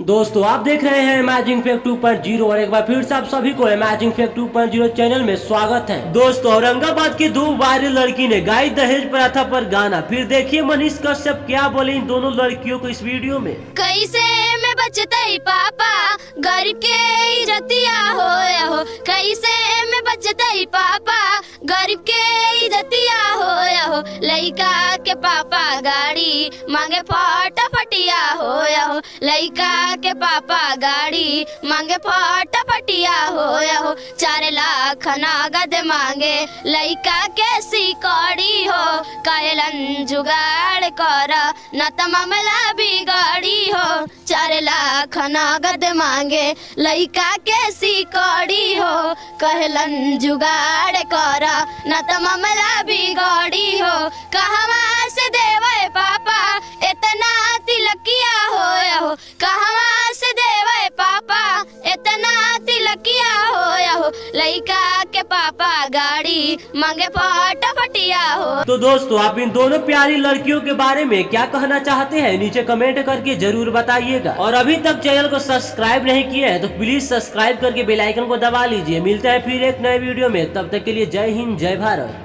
दोस्तों आप देख रहे हैं इमेजिंग फैक्ट 2.0 और एक बार फिर से आप सभी को इमेजिंग फैक्ट 2.0 चैनल में स्वागत है। दोस्तों औरंगाबाद की 2 वायरल लड़की ने गाई दहेज प्रथा पर गाना। फिर देखिए मनीष कश्यप क्या बोले इन दोनों लड़कियों को इस वीडियो में। कैसे में बचते पापा गरीब के इज्जतिया हो, कैसे में बचते पापा गरीब के इज्जतिया हो, लइका के पापा गाड़ी मांगे फटाफटिया हो, लइका के पापा गाड़ी मांगे फटाफटिया हो, 4 लाख नगद मांगे लइका के सिकड़ी हो, कहलन जुगाड़ कर न त मामला बिगड़ी हो, 4 लाख नगद मांगे लइका के सिकड़ी हो, कहलन जुगाड़ कर न त मामला बिगड़ी हो, कहवा से देवे पापा इतना तिलकिया हो, कहवा से देवे पापा इतना तिलकिया हो, लइका के पापा गाड़ी मांगे फटाफटिया हो। तो दोस्तों आप इन दोनों प्यारी लड़कियों के बारे में क्या कहना चाहते हैं नीचे कमेंट करके जरूर बताइएगा। और अभी तक चैनल को सब्सक्राइब नहीं किया है तो प्लीज सब्सक्राइब करके बेल आइकन को दबा लीजिए। मिलते हैं फिर एक नए वीडियो में, तब तक के लिए जय हिंद जय भारत।